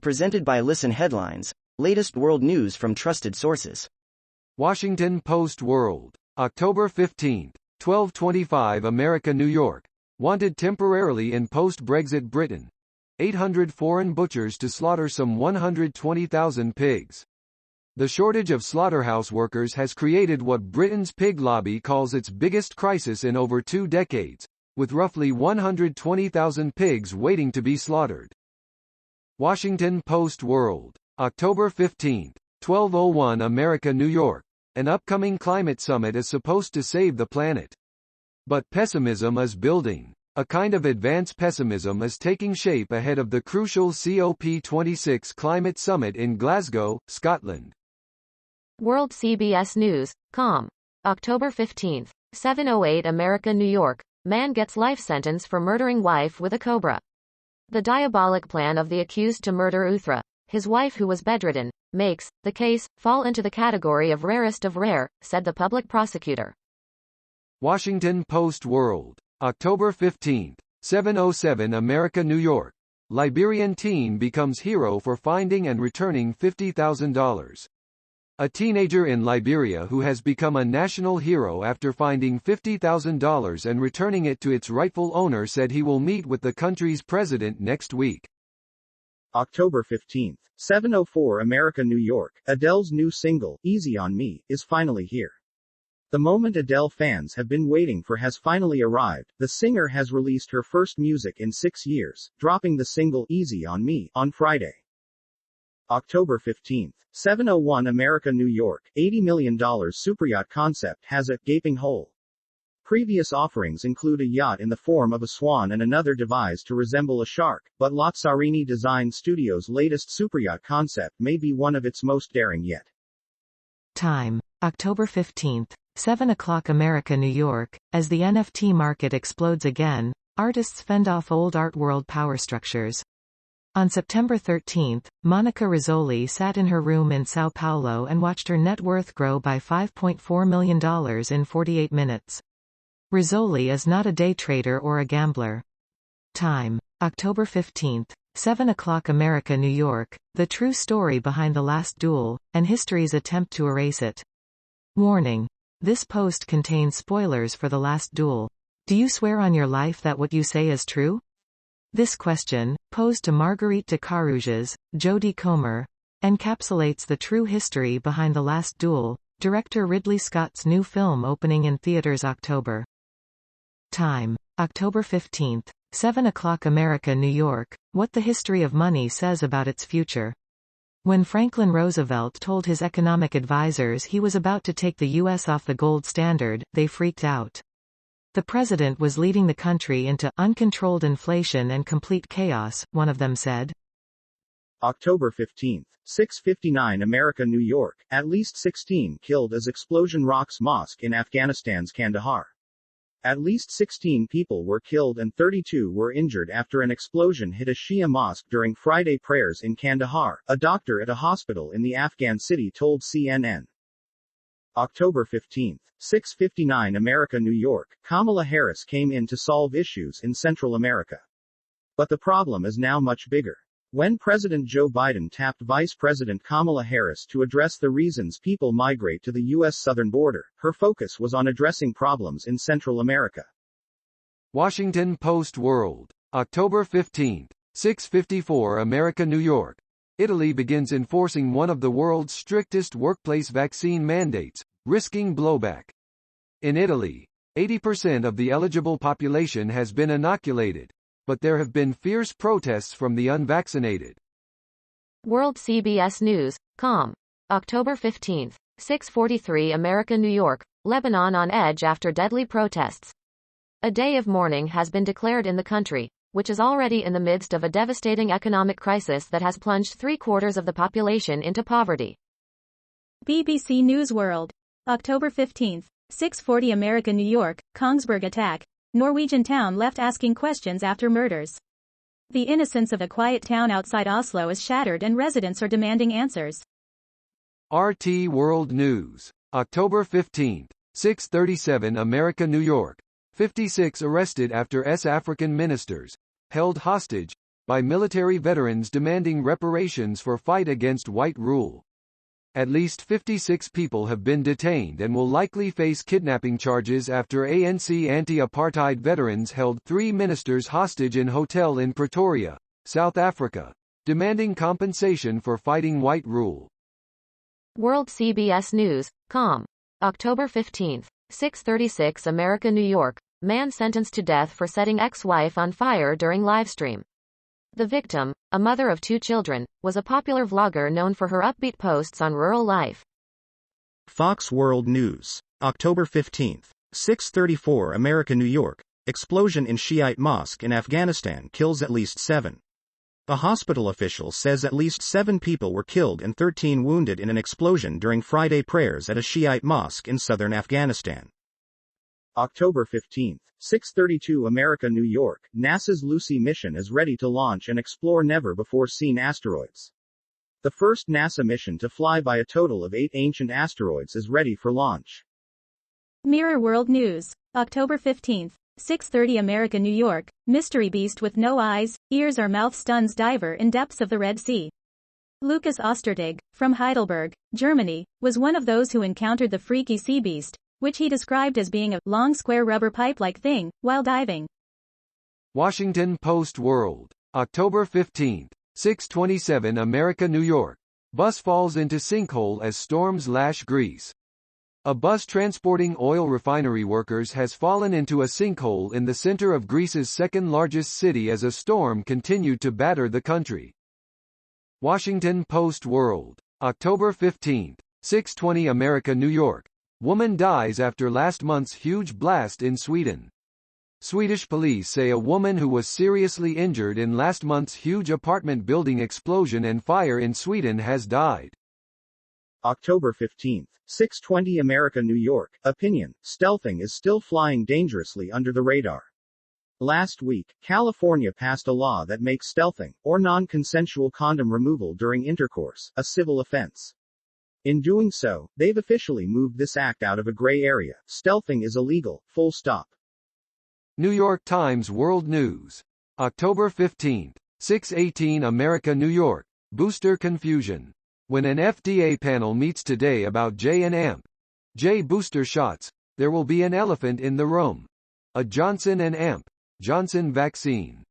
Presented by Listen Headlines, latest world news from trusted sources. Washington Post World, October 15, 12:25 America, New York. Wanted temporarily in post-Brexit Britain. 800 foreign butchers to slaughter some 120,000 pigs. The shortage of slaughterhouse workers has created what Britain's pig lobby calls its biggest crisis in over 2 decades, with roughly 120,000 pigs waiting to be slaughtered. Washington Post World, October 15, 12:01 America, New York. An upcoming climate summit is supposed to save the planet. But pessimism is building. A kind of advanced pessimism is taking shape ahead of the crucial COP26 climate summit in Glasgow, Scotland. World CBS News, com. October 15, 7:08 America, New York. Man gets life sentence for murdering wife with a cobra. The diabolic plan of the accused to murder Uthra, his wife who was bedridden, makes the case fall into the category of rarest of rare, said the public prosecutor. Washington Post World, October 15, 7:07 America, New York. Liberian teen becomes hero for finding and returning $50,000. A teenager in Liberia who has become a national hero after finding $50,000 and returning it to its rightful owner said he will meet with the country's president next week. October 15, 7:04 America, New York. Adele's new single, Easy on Me, is finally here. The moment Adele fans have been waiting for has finally arrived. The singer has released her first music in 6 years, dropping the single Easy on Me on Friday. October 15, 7:01 America, New York. $80 million superyacht concept has a gaping hole. Previous offerings include a yacht in the form of a swan and another devised to resemble a shark, but Lazzarini Design Studios' latest superyacht concept may be one of its most daring yet. Time, October 15, 7 o'clock America, New York. As the NFT market explodes again, artists fend off old art world power structures. On September 13, Monica Rizzoli sat in her room in Sao Paulo and watched her net worth grow by $5.4 million in 48 minutes. Rizzoli is not a day trader or a gambler. Time, October 15, 7 o'clock America, New York. The true story behind the last duel, and history's attempt to erase it. Warning. This post contains spoilers for the last duel. Do you swear on your life that what you say is true? This question, posed to Marguerite de Carouges, Jodie Comer, encapsulates the true history behind The Last Duel, director Ridley Scott's new film opening in theaters October. Time, October 15, 7 o'clock America, New York. What the history of money says about its future. When Franklin Roosevelt told his economic advisors he was about to take the U.S. off the gold standard, they freaked out. The president was leading the country into uncontrolled inflation and complete chaos, one of them said. October 15, 6:59 America, New York. At least 16 killed as explosion rocks mosque in Afghanistan's Kandahar. At least 16 people were killed and 32 were injured after an explosion hit a Shia mosque during Friday prayers in Kandahar, a doctor at a hospital in the Afghan city told CNN. October 15, 6:59 America, New York. Kamala Harris came in to solve issues in Central America. But the problem is now much bigger. When President Joe Biden tapped Vice President Kamala Harris to address the reasons people migrate to the U.S. southern border, her focus was on addressing problems in Central America. Washington Post World, October 15, 6:54 America, New York. Italy begins enforcing one of the world's strictest workplace vaccine mandates, risking blowback. In Italy, 80% of the eligible population has been inoculated, but there have been fierce protests from the unvaccinated. World CBS News, com. October 15, 6:43 America, New York. Lebanon on edge after deadly protests. A day of mourning has been declared in the country, which is already in the midst of a devastating economic crisis that has plunged 3/4 of the population into poverty. BBC News World. October 15, 6:40 America, New York. Kongsberg attack. Norwegian town left asking questions after murders. The innocence of a quiet town outside Oslo is shattered and residents are demanding answers. RT World News. October 15, 6:37 America, New York. 56 arrested after African ministers held hostage by military veterans demanding reparations for fight against white rule. At least 56 people have been detained and will likely face kidnapping charges after ANC anti-apartheid veterans held 3 ministers hostage in hotel in Pretoria, South Africa, demanding compensation for fighting white rule. World CBS News, com. October 15, 6:36 America, New York. Man sentenced to death for setting ex-wife on fire during livestream. The victim, a mother of 2 children, was a popular vlogger known for her upbeat posts on rural life. Fox World News. October 15, 6:34 America, New York. Explosion in Shiite mosque in Afghanistan kills at least 7. A hospital official says at least 7 people were killed and 13 wounded in an explosion during Friday prayers at a Shiite mosque in southern Afghanistan. October 15, 6:32 America, New York. NASA's Lucy mission is ready to launch and explore never-before-seen asteroids. The first NASA mission to fly by a total of 8 ancient asteroids is ready for launch. Mirror World News. October 15, 6:30 America, New York. Mystery beast with no eyes, ears or mouth stuns diver in depths of the Red Sea. Lucas Ostertag, from Heidelberg, Germany, was one of those who encountered the freaky sea beast, which he described as being a long square rubber pipe-like thing, while diving. Washington Post World. October 15, 6:27 America, New York. Bus falls into sinkhole as storms lash Greece. A bus transporting oil refinery workers has fallen into a sinkhole in the center of Greece's second-largest city as a storm continued to batter the country. Washington Post World. October 15, 6:20 America, New York. Woman dies after last month's huge blast in Sweden. Swedish police say a woman who was seriously injured in last month's huge apartment building explosion and fire in Sweden has died. October 15, 6:20 America, New York. Opinion: stealthing is still flying dangerously under the radar. Last week, California passed a law that makes stealthing, or non-consensual condom removal during intercourse, a civil offense. In doing so, they've officially moved this act out of a gray area. Stealthing is illegal, full stop. New York Times World News. October 15, 6:18 America, New York. Booster confusion. When an FDA panel meets today about J and J booster shots, there will be an elephant in the room. A Johnson & Johnson vaccine.